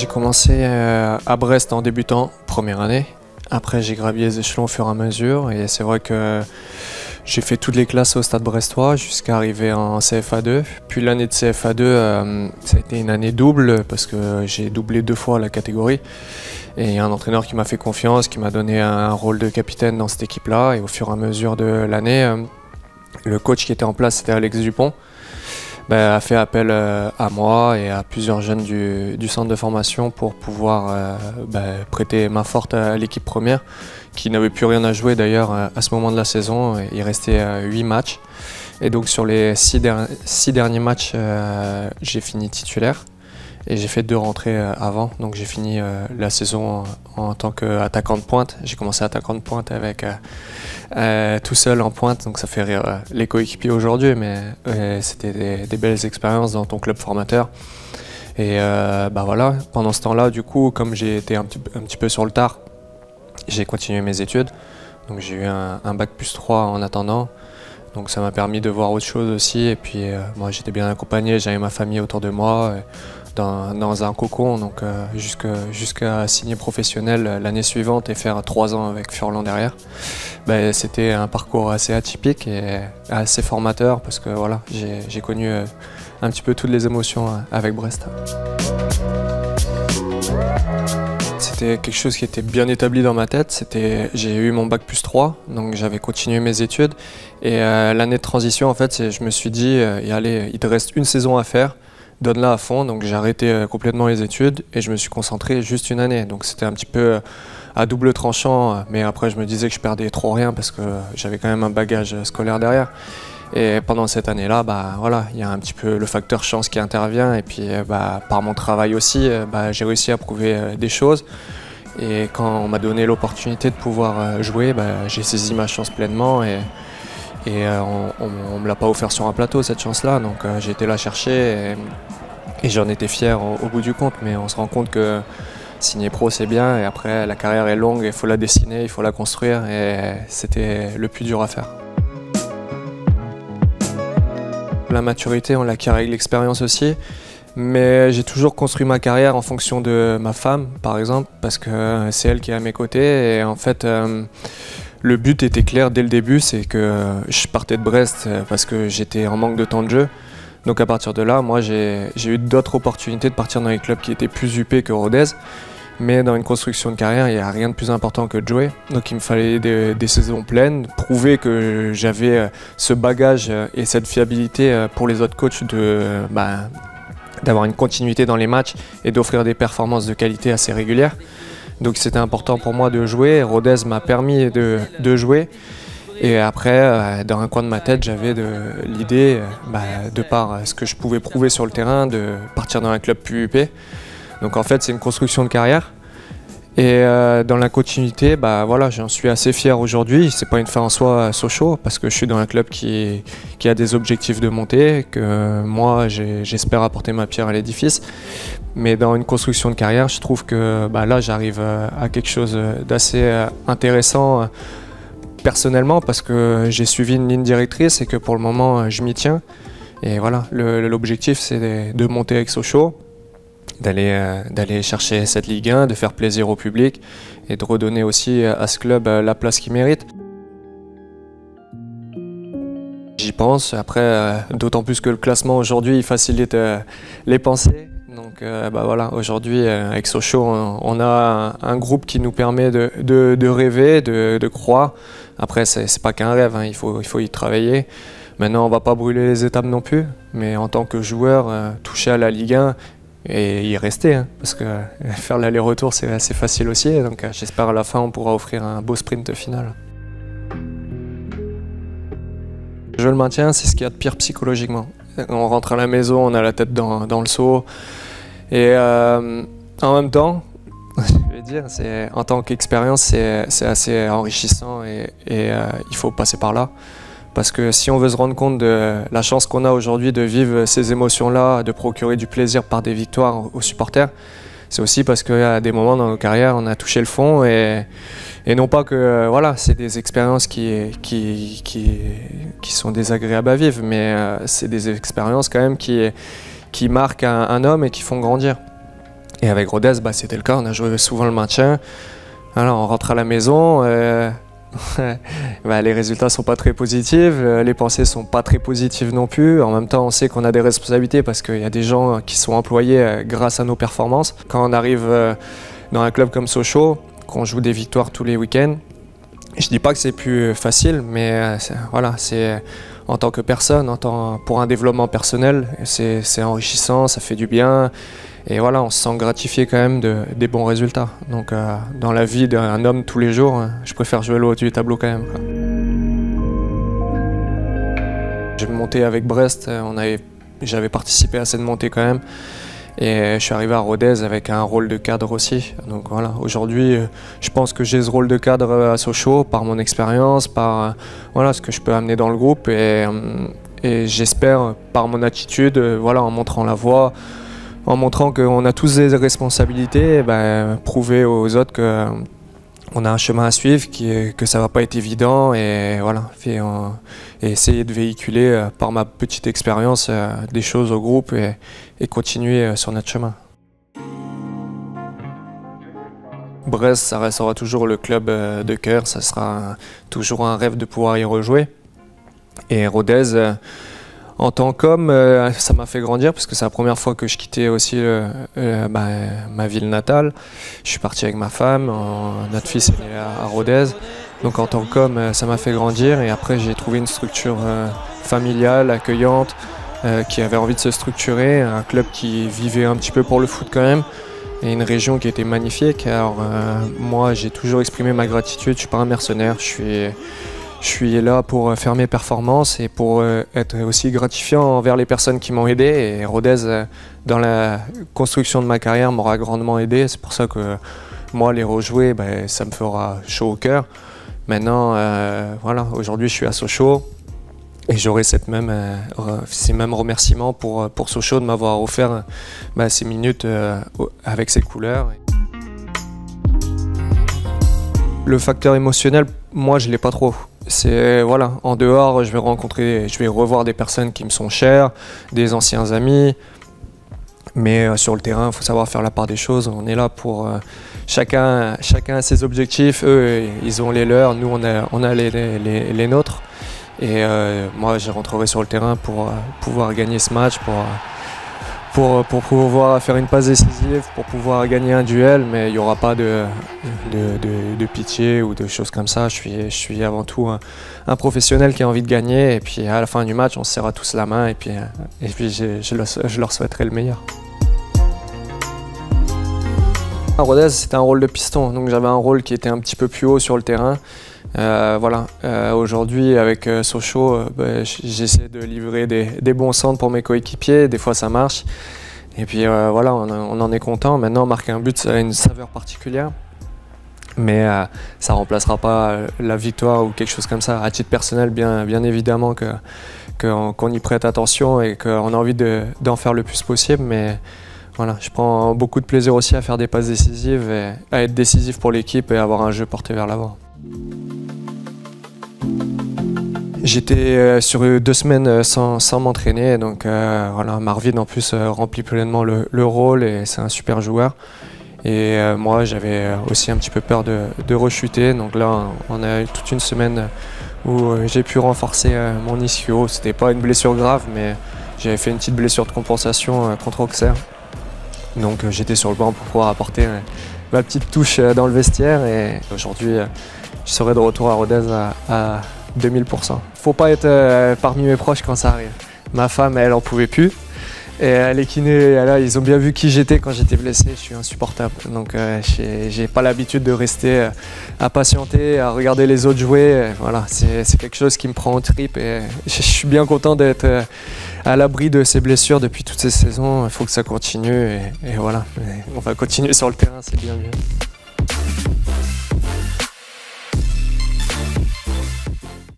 J'ai commencé à Brest en débutant, première année. Après, j'ai gravi les échelons au fur et à mesure. Et c'est vrai que j'ai fait toutes les classes au Stade brestois jusqu'à arriver en CFA2. Puis l'année de CFA2, ça a été une année double parce que j'ai doublé 2 fois la catégorie. Et il y a un entraîneur qui m'a fait confiance, qui m'a donné un rôle de capitaine dans cette équipe-là. Et au fur et à mesure de l'année, le coach qui était en place, c'était Alex Dupont, a fait appel à moi et à plusieurs jeunes du centre de formation pour pouvoir prêter main forte à l'équipe première, qui n'avait plus rien à jouer d'ailleurs à ce moment de la saison. Il restait 8 matchs. Et donc sur les 6 derniers matchs, j'ai fini titulaire. Et j'ai fait 2 rentrées avant, donc j'ai fini la saison en tant qu'attaquant de pointe. J'ai commencé attaquant de pointe avec tout seul en pointe, donc ça fait rire les coéquipiers aujourd'hui, mais c'était des belles expériences dans ton club formateur. Et voilà, pendant ce temps-là, du coup, comme j'ai été un petit peu sur le tard, j'ai continué mes études. Donc j'ai eu un bac plus 3 en attendant. Donc ça m'a permis de voir autre chose aussi. Et puis moi j'étais bien accompagné, j'avais ma famille autour de moi. Dans un cocon, donc jusqu'à signer professionnel l'année suivante et faire 3 ans avec Furlan derrière. C'était un parcours assez atypique et assez formateur parce que voilà, j'ai connu un petit peu toutes les émotions avec Brest. C'était quelque chose qui était bien établi dans ma tête. J'ai eu mon bac plus 3, donc j'avais continué mes études. Et l'année de transition, en fait, je me suis dit, allez, il te reste une saison à faire. Donne-la à fond, donc j'ai arrêté complètement les études et je me suis concentré juste une année. Donc c'était un petit peu à double tranchant, mais après je me disais que je perdais trop rien parce que j'avais quand même un bagage scolaire derrière. Et pendant cette année-là, voilà, il y a un petit peu le facteur chance qui intervient et puis par mon travail aussi, j'ai réussi à prouver des choses. Et quand on m'a donné l'opportunité de pouvoir jouer, j'ai saisi ma chance pleinement. Et on ne me l'a pas offert sur un plateau, cette chance-là, donc j'ai été la chercher et j'en étais fier au bout du compte. Mais on se rend compte que signer pro, c'est bien, et après la carrière est longue, il faut la dessiner, il faut la construire, et c'était le plus dur à faire. La maturité, on l'acquiert avec l'expérience aussi, mais j'ai toujours construit ma carrière en fonction de ma femme, par exemple, parce que c'est elle qui est à mes côtés, et en fait, le but était clair dès le début, c'est que je partais de Brest parce que j'étais en manque de temps de jeu. Donc à partir de là, moi j'ai eu d'autres opportunités de partir dans les clubs qui étaient plus huppés que Rodez. Mais dans une construction de carrière, il n'y a rien de plus important que de jouer. Donc il me fallait des saisons pleines, prouver que j'avais ce bagage et cette fiabilité pour les autres coachs d'avoir une continuité dans les matchs et d'offrir des performances de qualité assez régulières. Donc c'était important pour moi de jouer. Rodez m'a permis de jouer. Et après, dans un coin de ma tête, j'avais l'idée, de par ce que je pouvais prouver sur le terrain, de partir dans un club plus huppé. Donc en fait, c'est une construction de carrière. Et dans la continuité, voilà, j'en suis assez fier aujourd'hui. C'est pas une fin en soi à Sochaux, parce que je suis dans un club qui a des objectifs de montée, que moi j'espère apporter ma pierre à l'édifice. Mais dans une construction de carrière, je trouve que là j'arrive à quelque chose d'assez intéressant personnellement, parce que j'ai suivi une ligne directrice et que pour le moment je m'y tiens. Et voilà, l'objectif c'est de monter avec Sochaux, d'aller chercher cette Ligue 1, de faire plaisir au public et de redonner aussi à ce club la place qu'il mérite. J'y pense, après d'autant plus que le classement aujourd'hui il facilite les pensées. Donc voilà, aujourd'hui avec Sochaux on a un groupe qui nous permet de rêver, de croire. Après c'est pas qu'un rêve, hein, il faut y travailler. Maintenant on va pas brûler les étapes non plus, mais en tant que joueur touché à la Ligue 1, et y rester, hein, parce que faire l'aller-retour c'est assez facile aussi, donc j'espère à la fin on pourra offrir un beau sprint final. Je le maintiens, c'est ce qu'il y a de pire psychologiquement. On rentre à la maison, on a la tête dans le seau, et en même temps, je vais dire, en tant qu'expérience c'est assez enrichissant et il faut passer par là. Parce que si on veut se rendre compte de la chance qu'on a aujourd'hui de vivre ces émotions-là, de procurer du plaisir par des victoires aux supporters, c'est aussi parce qu'à des moments dans nos carrières, on a touché le fond et non pas que voilà, c'est des expériences qui sont désagréables à vivre, mais c'est des expériences quand même qui marquent un homme et qui font grandir. Et avec Rodez, c'était le cas, on a joué souvent le maintien. Alors, on rentre à la maison, les résultats sont pas très positifs, les pensées sont pas très positives non plus. En même temps, on sait qu'on a des responsabilités parce qu'il y a des gens qui sont employés grâce à nos performances. Quand on arrive dans un club comme Sochaux, qu'on joue des victoires tous les week-ends, je dis pas que c'est plus facile, mais voilà, c'est en tant que personne, pour un développement personnel, c'est enrichissant, ça fait du bien. Et voilà, on se sent gratifié quand même des bons résultats. Donc dans la vie d'un homme tous les jours, je préfère jouer le haut du tableau quand même, quoi. J'ai monté avec Brest, j'avais participé à cette montée quand même. Et je suis arrivé à Rodez avec un rôle de cadre aussi. Donc voilà, aujourd'hui, je pense que j'ai ce rôle de cadre à Sochaux par mon expérience, par voilà, ce que je peux amener dans le groupe. Et j'espère par mon attitude, voilà, en montrant la voie, en montrant qu'on a tous des responsabilités, prouver aux autres qu'on a un chemin à suivre, que ça ne va pas être évident, et voilà, et essayer de véhiculer par ma petite expérience des choses au groupe et continuer sur notre chemin. Brest, ça restera toujours le club de cœur, ça sera toujours un rêve de pouvoir y rejouer. Et Rodez, en tant qu'homme, ça m'a fait grandir parce que c'est la première fois que je quittais aussi ma ville natale. Je suis parti avec ma femme, notre fils est né à Rodez. Donc en tant qu'homme, ça m'a fait grandir et après j'ai trouvé une structure familiale, accueillante, qui avait envie de se structurer, un club qui vivait un petit peu pour le foot quand même et une région qui était magnifique. Alors moi j'ai toujours exprimé ma gratitude, je suis pas un mercenaire, je suis là pour faire mes performances et pour être aussi gratifiant envers les personnes qui m'ont aidé. Et Rodez, dans la construction de ma carrière, m'aura grandement aidé. C'est pour ça que moi, les rejouer, ça me fera chaud au cœur. Maintenant, voilà, aujourd'hui, je suis à Sochaux et j'aurai ces mêmes remerciements pour Sochaux de m'avoir offert ces minutes avec ces couleurs. Le facteur émotionnel, moi, je ne l'ai pas trop. C'est voilà, en dehors, je vais revoir des personnes qui me sont chères, des anciens amis. Mais sur le terrain, il faut savoir faire la part des choses. On est là pour chacun a ses objectifs. Eux, ils ont les leurs. Nous, on a les nôtres. Et moi, je rentrerai sur le terrain pour pouvoir gagner ce match, pour pouvoir faire une passe décisive, pour pouvoir gagner un duel, mais il n'y aura pas de pitié ou de choses comme ça. Je suis avant tout un professionnel qui a envie de gagner, et puis à la fin du match, on se serra tous la main, et puis je leur souhaiterai le meilleur. À Rodez, c'était un rôle de piston, donc j'avais un rôle qui était un petit peu plus haut sur le terrain. Voilà. Aujourd'hui, avec Sochaux, j'essaie de livrer des bons centres pour mes coéquipiers. Des fois, ça marche. Et puis voilà, on en est content. Maintenant, marquer un but, ça a une saveur particulière. Mais ça ne remplacera pas la victoire ou quelque chose comme ça. À titre personnel, bien évidemment qu'on y prête attention et qu'on a envie d'en faire le plus possible. Mais voilà, je prends beaucoup de plaisir aussi à faire des passes décisives et à être décisif pour l'équipe et avoir un jeu porté vers l'avant. J'étais sur 2 semaines sans m'entraîner, donc voilà, Marvin en plus remplit pleinement le rôle et c'est un super joueur. Et moi j'avais aussi un petit peu peur de rechuter, donc là on a eu toute une semaine où j'ai pu renforcer mon ischio. C'était pas une blessure grave, mais j'avais fait une petite blessure de compensation contre Auxerre. Donc j'étais sur le banc pour pouvoir apporter ma petite touche dans le vestiaire et aujourd'hui je serai de retour à Rodez à 2000%. Faut pas être parmi mes proches quand ça arrive. Ma femme, elle en pouvait plus. Et les kinés, là, ils ont bien vu qui j'étais quand j'étais blessé. Je suis insupportable. Donc j'ai pas l'habitude de rester à patienter, à regarder les autres jouer. Voilà, c'est quelque chose qui me prend aux tripes et je suis bien content d'être à l'abri de ces blessures depuis toutes ces saisons. Il faut que ça continue et voilà. On va continuer sur le terrain, c'est bien mieux.